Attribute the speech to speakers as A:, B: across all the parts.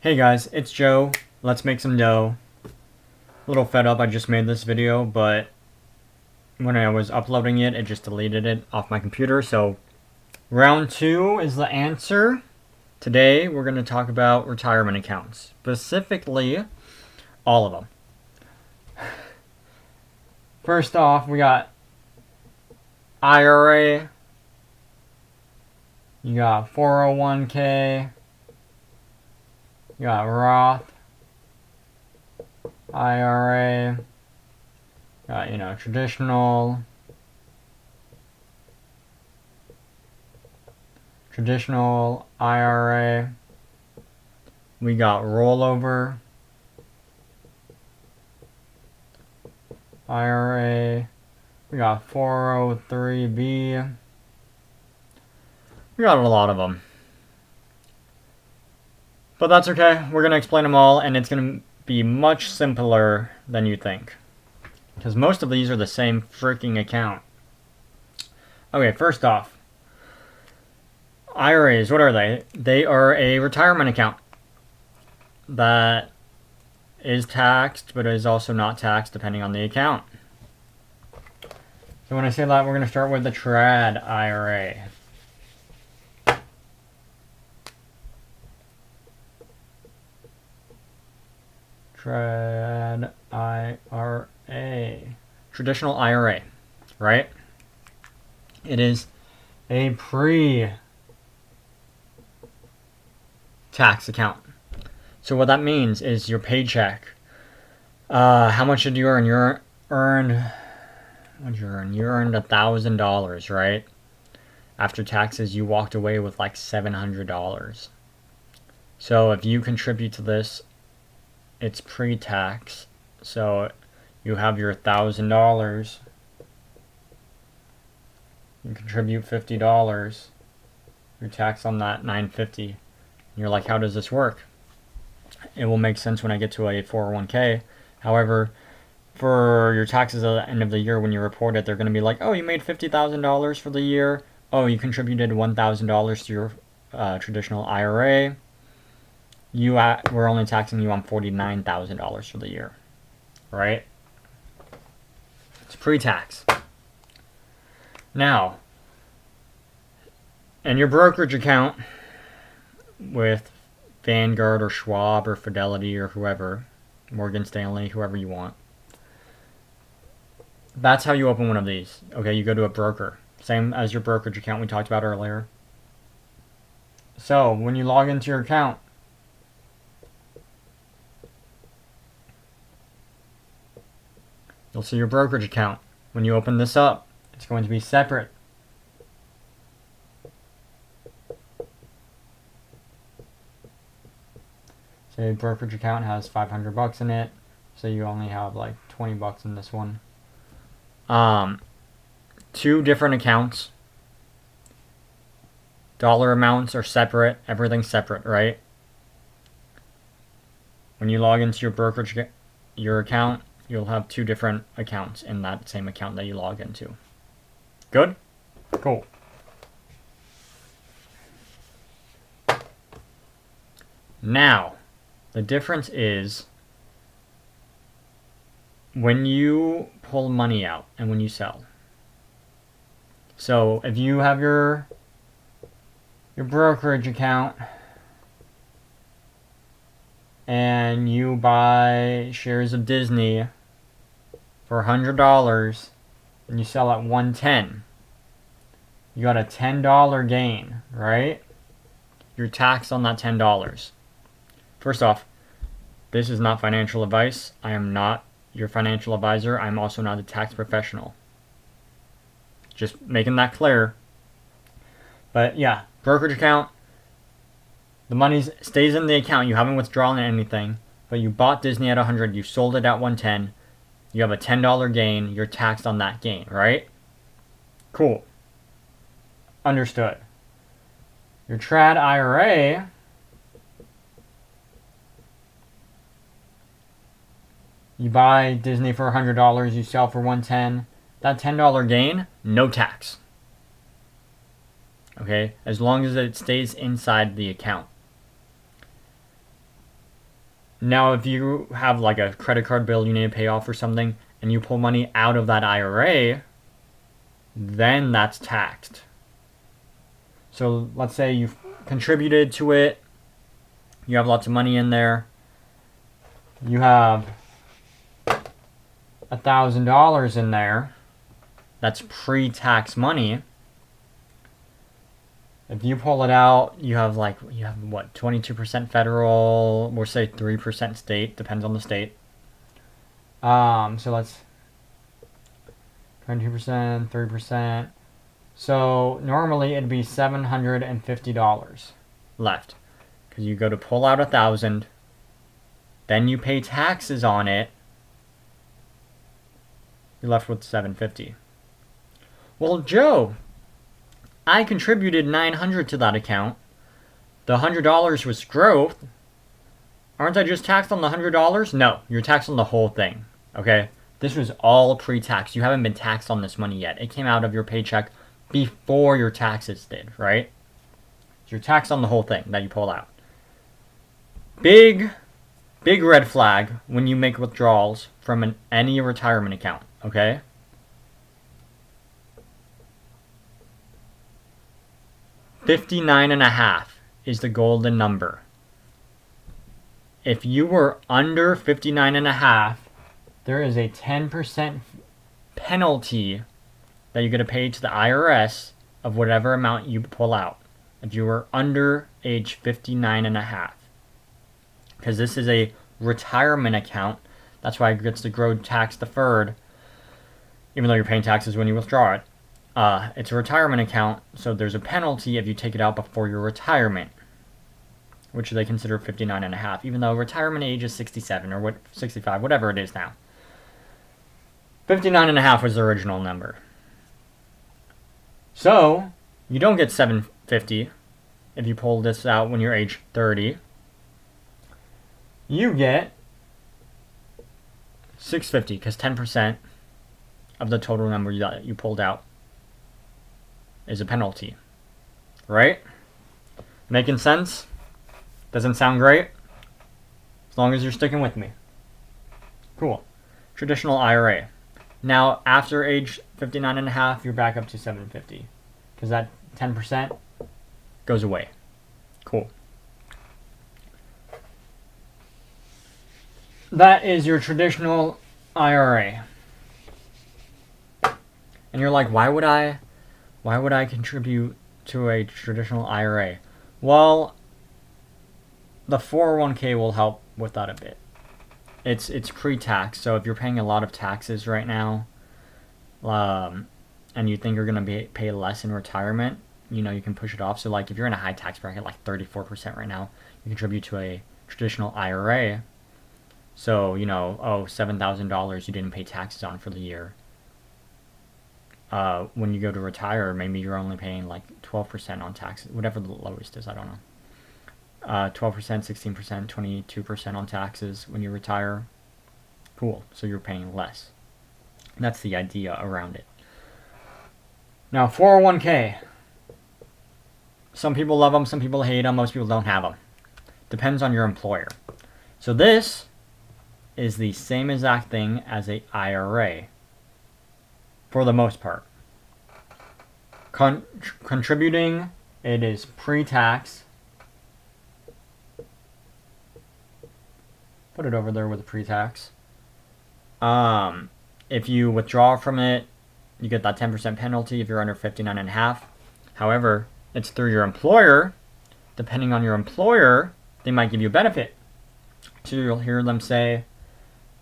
A: Hey guys, it's Joe. Let's make some dough. A little fed up, I just made this video, but when I was uploading it, it just deleted it off my computer. So round 2 is the answer. Today we're going to talk about retirement accounts, specifically all of them. First off, we got IRA, you got 401k, you got ROTH, IRA, got, traditional IRA. We got rollover IRA. We got 403B. We got a lot of them. But that's okay. We're going to explain them all, and it's going to be much simpler than you think, because most of these are the same freaking account. Okay, first off, IRAs, what are they? They are a retirement account that is taxed, but is also not taxed depending on the account. So when I say that, we're going to start with the trad IRA. Trad IRA. Traditional IRA, right? It is a pre-tax account. So what that means is your paycheck. How much did you earn? You earned $1,000, right? After taxes, you walked away with like $700. So if you contribute to this, it's pre-tax. So you have your $1,000. You contribute $50. You're taxed on that $950. And you're like, how does this work? It will make sense when I get to a 401k. However, for your taxes at the end of the year when you report it, they're going to be like, oh, you made $50,000 for the year. Oh, you contributed $1,000 to your traditional IRA. We're only taxing you on $49,000 for the year, right? It's pre-tax. Now, in your brokerage account with Vanguard or Schwab or Fidelity or whoever, Morgan Stanley, whoever you want, that's how you open one of these. Okay, you go to a broker. Same as your brokerage account we talked about earlier. So, when you log into your account, you'll see your brokerage account. When you open this up, it's going to be separate. Say brokerage account has $500 in it, so you only have like $20 in this one. 2 different accounts. Dollar amounts are separate. Everything's separate, right? When you log into your account, you'll have 2 different accounts in that same account that you log into. Good? Cool. Now, the difference is when you pull money out and when you sell. So if you have your brokerage account and you buy shares of Disney for $100 and you sell at $110, you got a $10 gain, right? You're taxed on that $10. First off, this is not financial advice. I am not your financial advisor. I'm also not a tax professional. Just making that clear. But yeah, brokerage account, the money stays in the account. You haven't withdrawn anything, but you bought Disney at $100, you sold it at $110. You have a $10 gain. You're taxed on that gain, right? Cool. Understood. Your trad IRA, you buy Disney for $100, you sell for $110. That $10 gain, no tax. Okay, as long as it stays inside the account. Now, if you have like a credit card bill you need to pay off or something, and you pull money out of that IRA, then that's taxed. So let's say you've contributed to it, you have lots of money in there, you have $1,000 in there, that's pre-tax money. If you pull it out, you have what, 22% federal, or say 3% state, depends on the state. So let's 22%, 3%. So normally it'd be $750 left, because you go to pull out $1,000, then you pay taxes on it. You're left with $750. Well, Joe, I contributed $900 to that account. The $100 was growth. Aren't I just taxed on the $100? No, you're taxed on the whole thing. Okay? This was all pre-tax. You haven't been taxed on this money yet. It came out of your paycheck before your taxes did, right? So you're taxed on the whole thing that you pull out. Big red flag when you make withdrawals from any retirement account, okay? $59.50 is the golden number. If you were under $59.50, there is a 10% penalty that you're going to pay to the IRS of whatever amount you pull out. If you were under age 59.5. Because this is a retirement account. That's why it gets to grow tax deferred, even though you're paying taxes when you withdraw it. It's a retirement account, so there's a penalty if you take it out before your retirement, which they consider 59.5, even though retirement age is 67 or 65, whatever it is now. 59.5 was the original number. So, you don't get $750 if you pull this out when you're age 30. You get $650, because 10% of the total number that you pulled out is a penalty. Right? Making sense? Doesn't sound great? As long as you're sticking with me. Cool. Traditional IRA. Now, after age 59.5, you're back up to $750. Because that 10% goes away. Cool. That is your traditional IRA. And you're like, why would I contribute to a traditional IRA? Well, the 401k will help with that a bit. It's pre-tax, so if you're paying a lot of taxes right now, and you think you're going to pay less in retirement, you can push it off. So like if you're in a high tax bracket, like 34% right now, you contribute to a traditional IRA. So, $7,000 you didn't pay taxes on for the year. When you go to retire, maybe you're only paying like 12% on taxes, whatever the lowest is, I don't know. 12%, 16%, 22% on taxes when you retire. Cool. So you're paying less. That's the idea around it. Now, 401k. Some people love them, some people hate them, most people don't have them. Depends on your employer. So this is the same exact thing as a IRA. For the most part. Contributing, it is pre-tax. Put it over there with the pre-tax. If you withdraw from it, you get that 10% penalty if you're under 59.5. However, it's through your employer. Depending on your employer, they might give you a benefit. So you'll hear them say,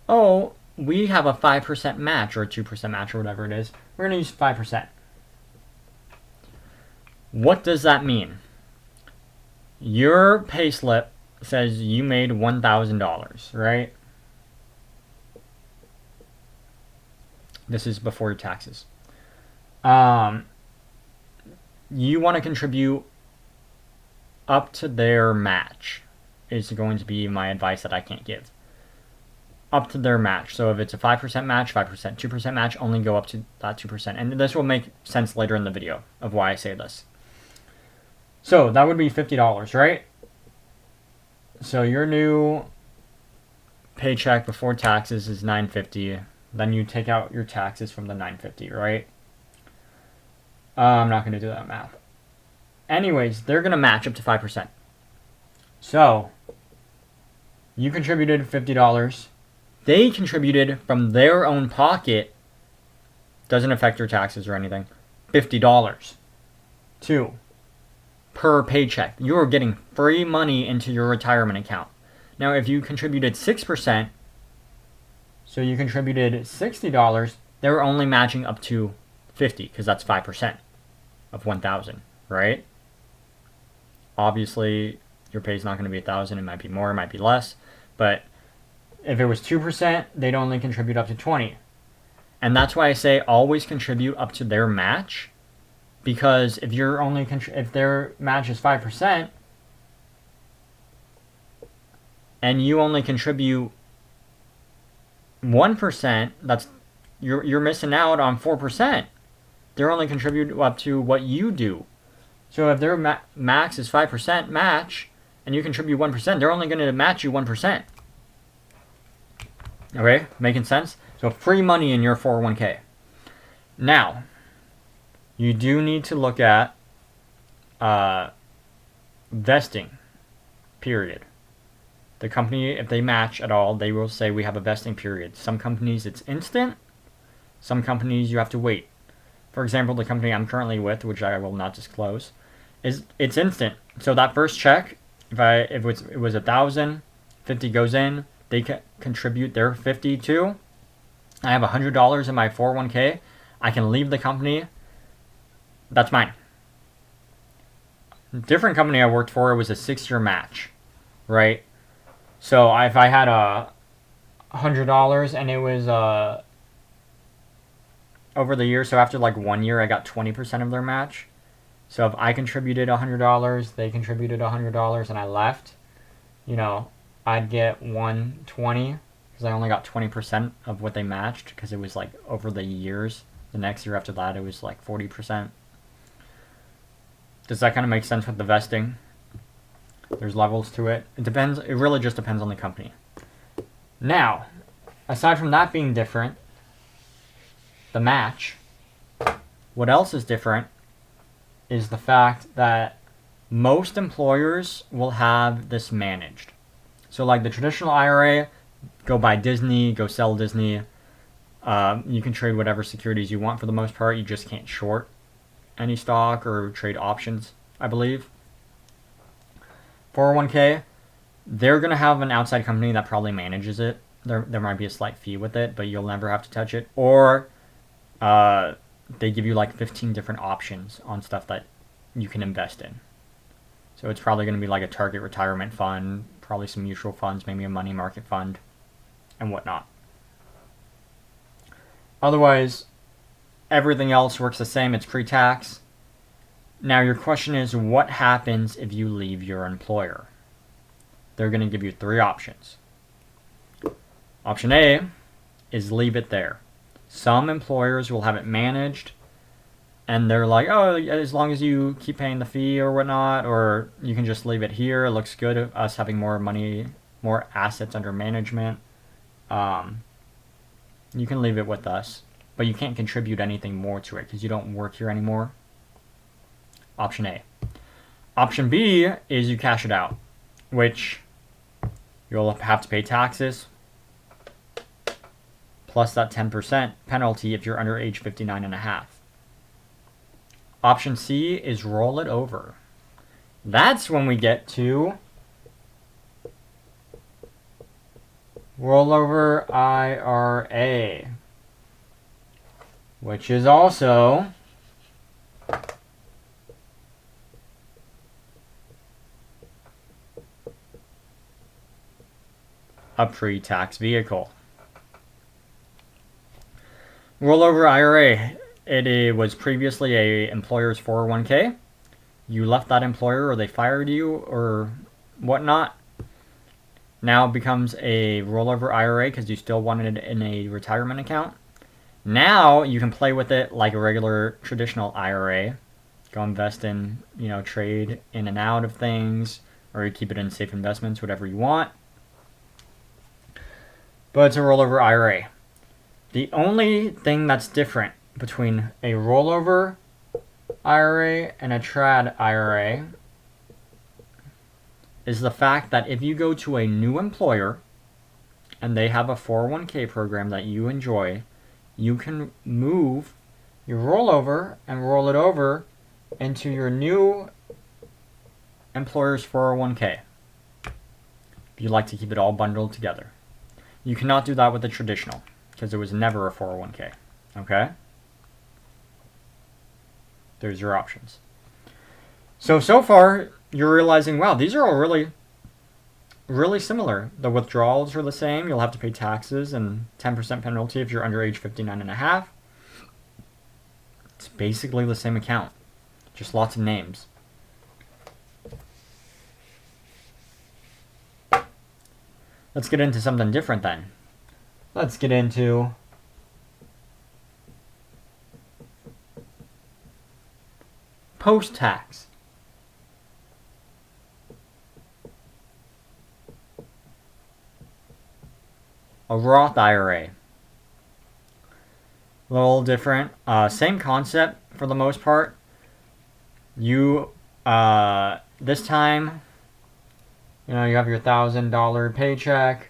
A: oh, we have a 5% match or a 2% match or whatever it is. We're going to use 5%. What does that mean? Your payslip says you made $1,000, right? This is before your taxes. You want to contribute up to their match is going to be my advice that I can't give. Up to their match. So if it's a 5% match, 5%, 2% match, only go up to that 2%. And this will make sense later in the video of why I say this. So that would be $50, right? So your new paycheck before taxes is $950. Then you take out your taxes from the $950, right? I'm not going to do that math. Anyways, they're going to match up to 5%. So, you contributed $50. They contributed from their own pocket. Doesn't affect your taxes or anything. $50. 2. Per paycheck. You're getting free money into your retirement account. Now, if you contributed 6%, so you contributed $60, they're only matching up to $50 because that's 5% of $1,000, right? Obviously, your pay is not going to be $1,000. It might be more, it might be less. But if it was 2%, they'd only contribute up to $20. And that's why I say always contribute up to their match. Because if you're only if their match is 5%, and you only contribute 1%, that's you're missing out on 4%. They're only contribute up to what you do. So if their max is 5% match, and you contribute 1%, they're only going to match you 1%. Okay, making sense? So free money in your 401k. Now, you do need to look at vesting period. The company, if they match at all, they will say we have a vesting period. Some companies it's instant. Some companies you have to wait. For example, the company I'm currently with, which I will not disclose, it's instant. So that first check, if it was $1,000, $50 goes in, they contribute their $50 too. I have $100 in my 401k. I can leave the company. That's mine. Different company I worked for, it was a 6-year match, right? So if I had $100 and it was over the year, so after like 1 year, I got 20% of their match. So if I contributed $100, they contributed $100, and I left, I'd get $120 because I only got 20% of what they matched because it was like over the years. The next year after that, it was like 40%. Does that kind of make sense with the vesting? There's levels to it. It depends. It really just depends on the company. Now, aside from that being different, the match, what else is different is the fact that most employers will have this managed. So like the traditional IRA, go buy Disney, go sell Disney. You can trade whatever securities you want for the most part. You just can't short any stock or trade options, I believe. 401k, they're going to have an outside company that probably manages it. There might be a slight fee with it, but you'll never have to touch it. Or they give you like 15 different options on stuff that you can invest in. So it's probably going to be like a target retirement fund, probably some mutual funds, maybe a money market fund, and whatnot. Otherwise, everything else works the same. It's pre-tax. Now your question is, what happens if you leave your employer? They're going to give you 3 options. Option A is leave it there. Some employers will have it managed, and they're like, oh, as long as you keep paying the fee or whatnot, or you can just leave it here. It looks good, us having more money, more assets under management. You can leave it with us, but you can't contribute anything more to it because you don't work here anymore. Option A. Option B is you cash it out, which you'll have to pay taxes, plus that 10% penalty if you're under age 59 and a half. Option C is roll it over. That's when we get to rollover IRA, which is also a pre-tax vehicle. Rollover IRA, it was previously a employer's 401k. You left that employer or they fired you or whatnot. Now it becomes a rollover IRA because you still wanted it in a retirement account. Now you can play with it like a regular traditional IRA. Go invest in, trade in and out of things, or you keep it in safe investments, whatever you want. but it's a rollover IRA. The only thing that's different between a rollover IRA and a trad IRA is the fact that if you go to a new employer and they have a 401k program that you enjoy, you can move your rollover and roll it over into your new employer's 401k. If you like to keep it all bundled together. You cannot do that with the traditional because it was never a 401k. Okay? There's your options. So far, you're realizing, wow, these are all really similar. The withdrawals are the same. You'll have to pay taxes and 10% penalty if you're under age 59 and a half. It's basically the same account. Just lots of names. Let's get into something different then. Let's get into post-tax. A Roth IRA. A little different. Same concept for the most part. You, this time, you have your $1,000 paycheck.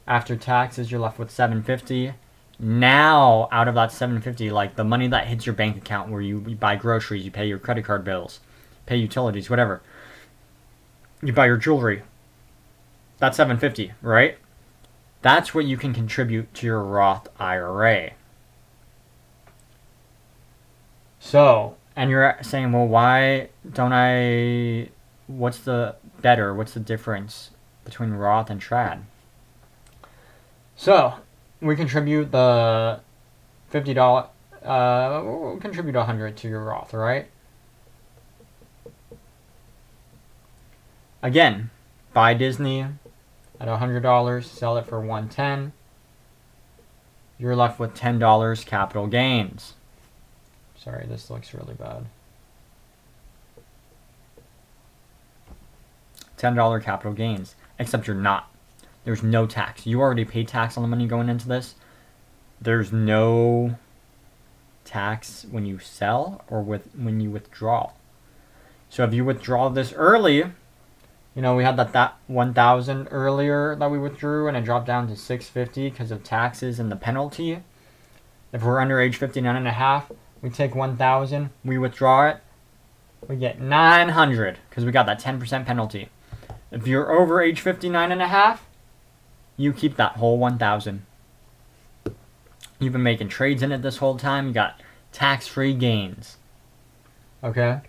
A: After taxes, you're left with $750. Now, out of that $750, like the money that hits your bank account where you buy groceries, you pay your credit card bills, pay utilities, whatever. You buy your jewelry. That's $750, right? That's what you can contribute to your Roth IRA. So, and you're saying, well, why don't I... What's the difference between Roth and trad? So, we contribute the $50, we'll contribute $100 to your Roth, right? Again, buy Disney at $100, sell it for $110. You're left with $10 capital gains. Sorry, this looks really bad. $10 capital gains, except you're not. There's no tax. You already paid tax on the money going into this. There's no tax when you sell or when you withdraw. So if you withdraw this early, we had that 1,000 earlier that we withdrew, and it dropped down to 650 because of taxes and the penalty. If we're under age 59 and a half, we take 1,000, we withdraw it, we get 900 because we got that 10% penalty. If you're over age 59 and a half, you keep that whole 1,000. You've been making trades in it this whole time. You got tax-free gains. Okay?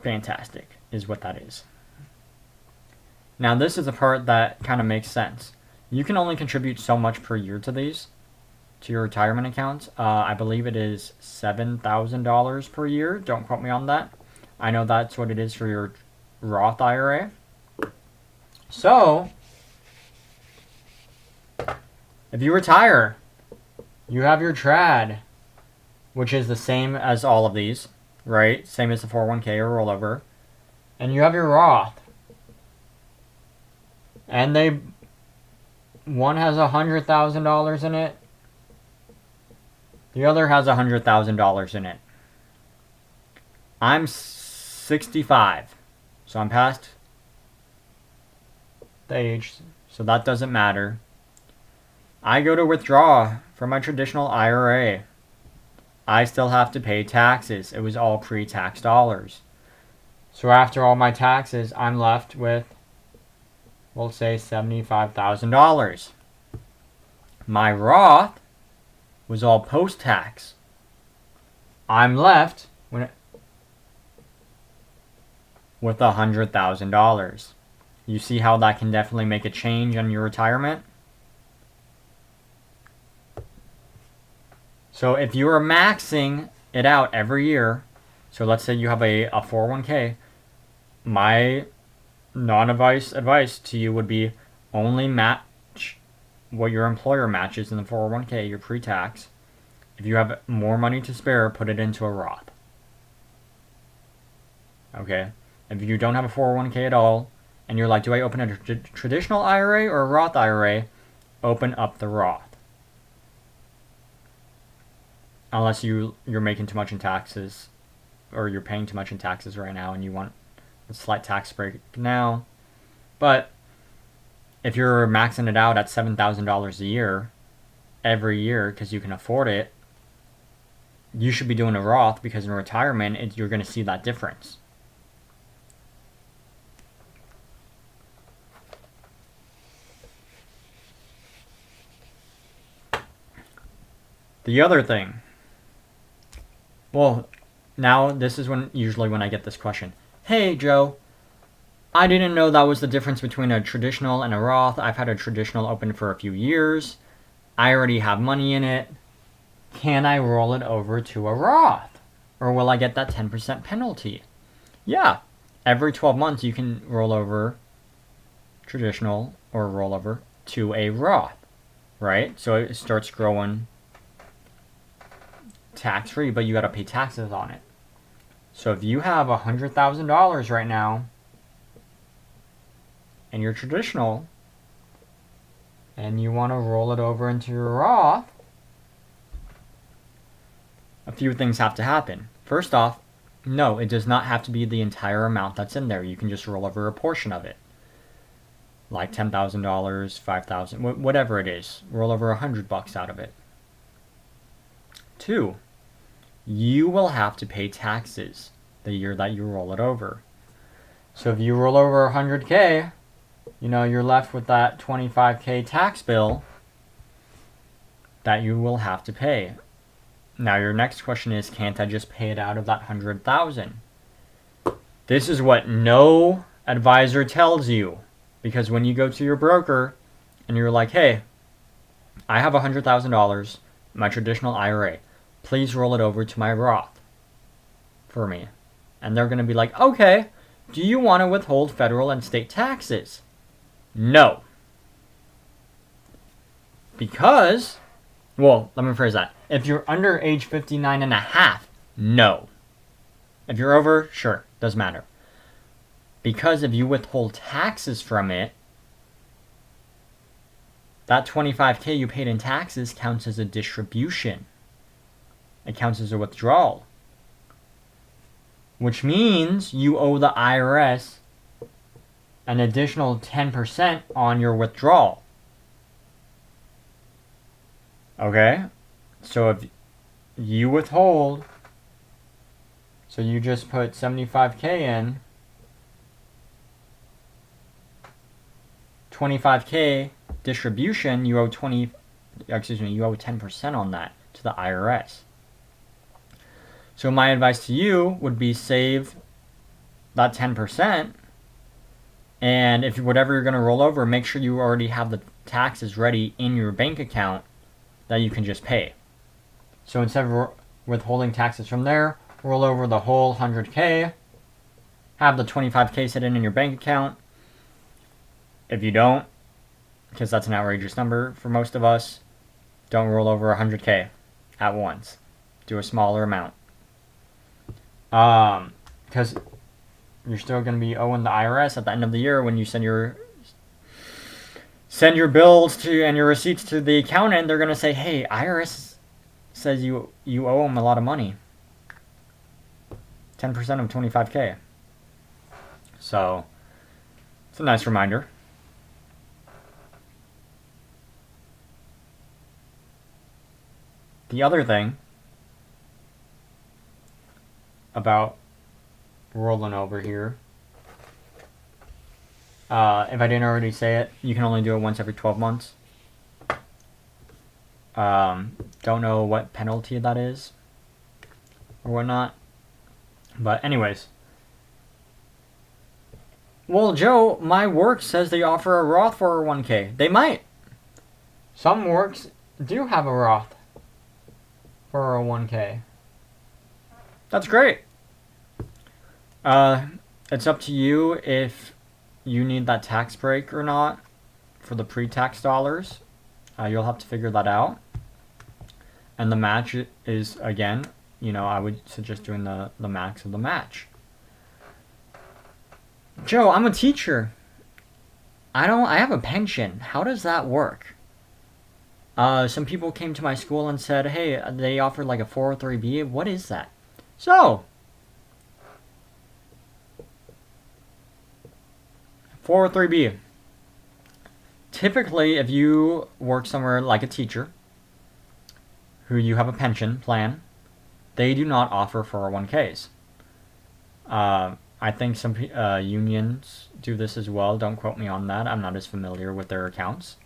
A: Fantastic is what that is. Now, this is the part that kind of makes sense. You can only contribute so much per year to these, to your retirement accounts. I believe it is $7,000 per year. Don't quote me on that. I know that's what it is for your Roth IRA. So, if you retire, you have your trad, which is the same as all of these, right? Same as the 401k or rollover. And you have your Roth. And one has $100,000 in it. The other has $100,000 in it. I'm 65, so I'm past the age, so that doesn't matter. I go to withdraw from my traditional IRA. I still have to pay taxes. It was all pre-tax dollars. So after all my taxes, I'm left with, we'll say, $75,000. My Roth was all post-tax. I'm left with $100,000. You see how that can definitely make a change on your retirement? So if you are maxing it out every year, so let's say you have a 401k, my advice to you would be only match what your employer matches in the 401k, your pre-tax. If you have more money to spare, put it into a Roth. Okay? If you don't have a 401k at all, and you're like, do I open a traditional IRA or a Roth IRA? Open up the Roth. Unless you're making too much in taxes, or you're paying too much in taxes right now and you want a slight tax break now. But if you're maxing it out at $7,000 a year, every year, because you can afford it, you should be doing a Roth, because in retirement, you're going to see that difference. The other thing, well, now this is usually when I get this question. Hey, Joe, I didn't know that was the difference between a traditional and a Roth. I've had a traditional open for a few years. I already have money in it. Can I roll it over to a Roth? Or will I get that 10% penalty? Yeah. Every 12 months you can roll over traditional or roll over to a Roth, right? So it starts growing tax-free, but you got to pay taxes on it. So if you have $100,000 right now and you're traditional and you want to roll it over into your Roth, a few things have to happen. First off, no, it does not have to be the entire amount that's in there. You can just roll over a portion of it, like $10,000, $5,000, whatever it is. Roll over $100 out of it. 2, you will have to pay taxes the year that you roll it over. So if you roll over $100K, you're left with that $25K tax bill that you will have to pay. Now your next question is, can't I just pay it out of that $100,000? This is what no advisor tells you, because when you go to your broker and you're like, hey, I have $100,000, my traditional IRA, please roll it over to my Roth for me. And they're going to be like, okay, do you want to withhold federal and state taxes? No. Because, well, let me phrase that. If you're under age 59 and a half, no. If you're over, sure, doesn't matter. Because if you withhold taxes from it, that $25K you paid in taxes counts as a distribution. It counts as a withdrawal. Which means you owe the IRS an additional 10% on your withdrawal. Okay? So if you withhold, so you just put $75K in, $25K distribution, you owe 10% on that to the IRS. So my advice to you would be save that 10%, and if whatever you're going to roll over, make sure you already have the taxes ready in your bank account that you can just pay. So instead of withholding taxes from there, roll over the whole $100K, have the $25K sitting in your bank account. If you don't, because that's an outrageous number for most of us, don't roll over $100K at once. Do a smaller amount. Because you're still going to be owing the IRS at the end of the year when you send your bills to and your receipts to the accountant. They're going to say, hey, IRS says you owe them a lot of money. 10% of $25K. So it's a nice reminder. The other thing about rolling over here, if I didn't already say it, you can only do it once every 12 months. Don't know what penalty that is or whatnot. But anyways. Well, Joe, my work says they offer a Roth 401k. They might. Some works do have a Roth 401k. That's great. It's up to you if you need that tax break or not for the pre-tax dollars. You'll have to figure that out. And the match is, again, I would suggest doing the max of the match. Joe, I'm a teacher. I have a pension. How does that work? Some people came to my school and said, hey, they offered like a 403b. What is that? So, 403b. Typically, if you work somewhere like a teacher, who you have a pension plan, they do not offer 401ks. I think some unions do this as well. Don't quote me on that. I'm not as familiar with their accounts.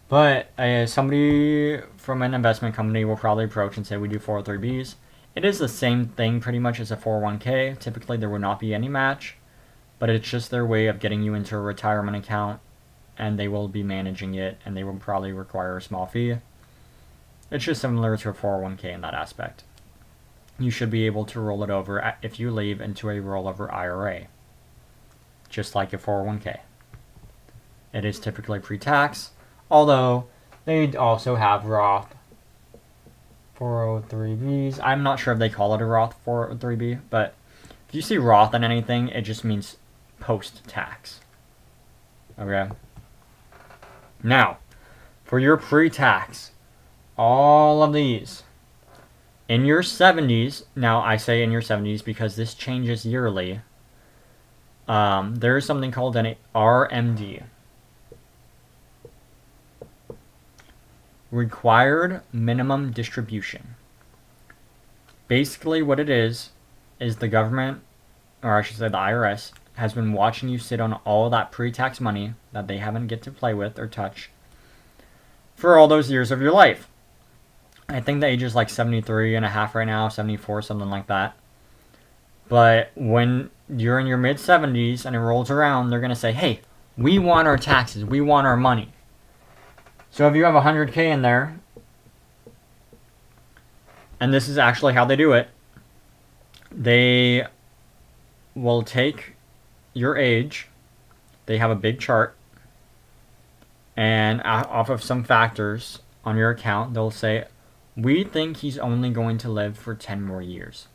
A: But somebody from an investment company will probably approach and say, we do 403bs. It is the same thing pretty much as a 401k. Typically, there will not be any match, but it's just their way of getting you into a retirement account, and they will be managing it, and they will probably require a small fee. It's just similar to a 401k in that aspect. You should be able to roll it over if you leave into a rollover IRA, just like a 401k. It is typically pre-tax, although they also have Roth 403bs. I'm not sure if they call it a Roth 403b, but if you see Roth in anything, it just means post-tax. Okay? Now, for your pre-tax, all of these, in your 70s, now I say in your 70s because this changes yearly, there's something called an RMD. Required Minimum Distribution. Basically what it is the government, or I should say the IRS, has been watching you sit on all that pre-tax money that they haven't get to play with or touch for all those years of your life. I think the age is like 73 and a half right now, 74, something like that. But when you're in your mid-70s and it rolls around, they're going to say, hey, we want our taxes. We want our money. So if you have 100K in there, and this is actually how they do it, they will take your age. They have a big chart. And off of some factors on your account, they'll say, we think he's only going to live for 10 more years.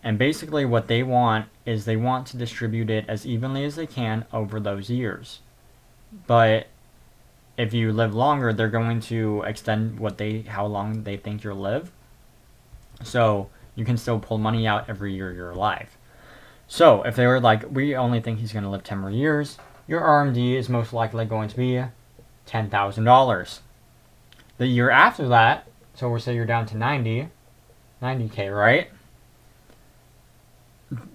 A: And basically what they want is they want to distribute it as evenly as they can over those years. But if you live longer, they're going to extend how long they think you'll live. So you can still pull money out every year you're alive. So if they were like, we only think he's going to live 10 more years, your RMD is most likely going to be $10,000. The year after that, so we'll say you're down to 90K, right?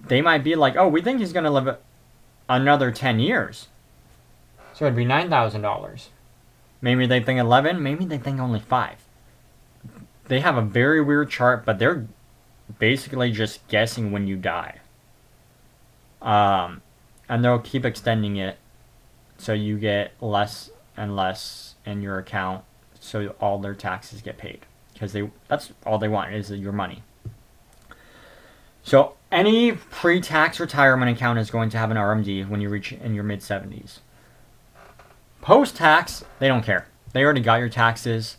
A: They might be like, oh, we think he's going to live another 10 years. So it'd be $9,000. Maybe they think 11, maybe they think only 5. They have a very weird chart, but they're basically just guessing when you die. And they'll keep extending it so you get less and less in your account, so all their taxes get paid, because that's all they want is your money. So any pre-tax retirement account is going to have an RMD when you reach in your mid-70s. Post-tax, they don't care. They already got your taxes.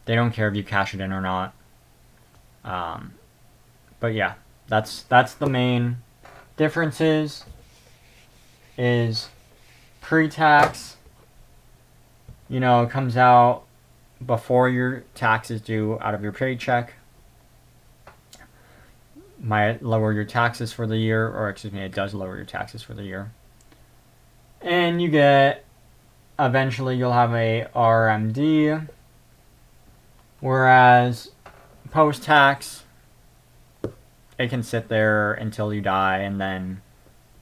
A: They don't care if you cash it in or not. But yeah, that's the main differences. Is pre-tax, comes out before your taxes due out of your paycheck. Might lower your taxes for the year, or excuse me, it does lower your taxes for the year. And you get, eventually you'll have a RMD, whereas post-tax, it can sit there until you die, and then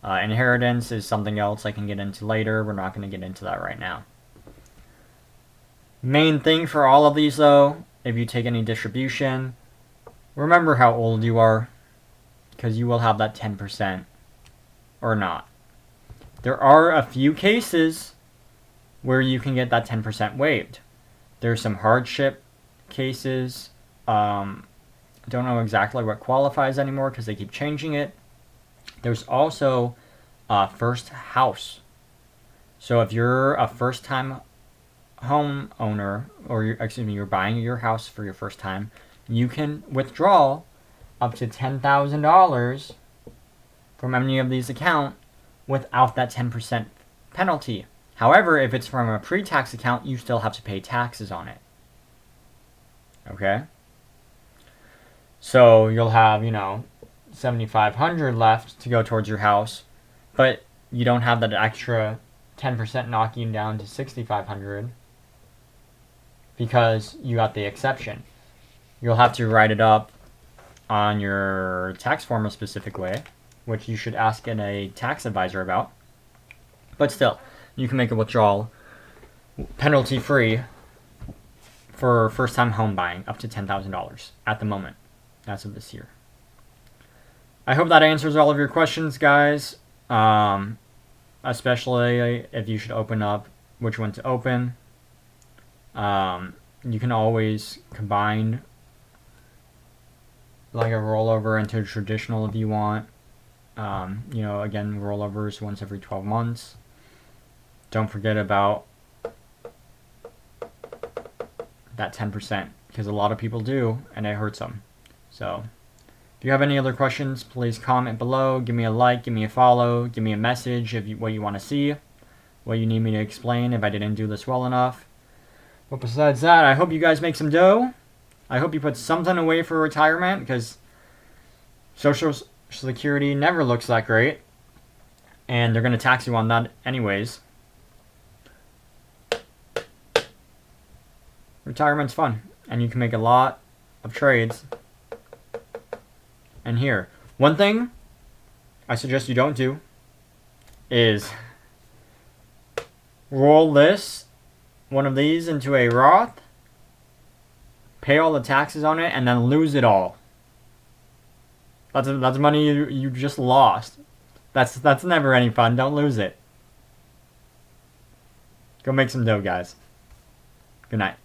A: inheritance is something else I can get into later. We're not going to get into that right now. Main thing for all of these, though, if you take any distribution, remember how old you are, because you will have that 10% or not. There are a few cases where you can get that 10% waived. There's some hardship cases. Don't know exactly what qualifies anymore because they keep changing it. There's also first house. So if you're a first-time home owner, or you're buying your house for your first time, you can withdraw up to $10,000 from any of these accounts without that 10% penalty. However, if it's from a pre-tax account, you still have to pay taxes on it. Okay? So you'll have, $7,500 left to go towards your house, but you don't have that extra 10% knocking down to $6,500 because you got the exception. You'll have to write it up on your tax form a specific way, which you should ask a tax advisor about. But still, you can make a withdrawal penalty-free for first-time home buying up to $10,000 at the moment, as of this year. I hope that answers all of your questions, guys. Especially if you should open up, which one to open. You can always combine like a rollover into a traditional if you want. Again, rollovers once every 12 months. Don't forget about that 10% because a lot of people do and it hurts them. So if you have any other questions, please comment below. Give me a like, give me a follow, give me a message what you want to see, what you need me to explain if I didn't do this well enough. But besides that, I hope you guys make some dough. I hope you put something away for retirement because Social Security never looks that great. And they're going to tax you on that anyways. Retirement's fun. And you can make a lot of trades. And here, one thing I suggest you don't do is roll one of these into a Roth, pay all the taxes on it, and then lose it all. That's money you just lost. That's never any fun. Don't lose it. Go make some dough, guys. Good night.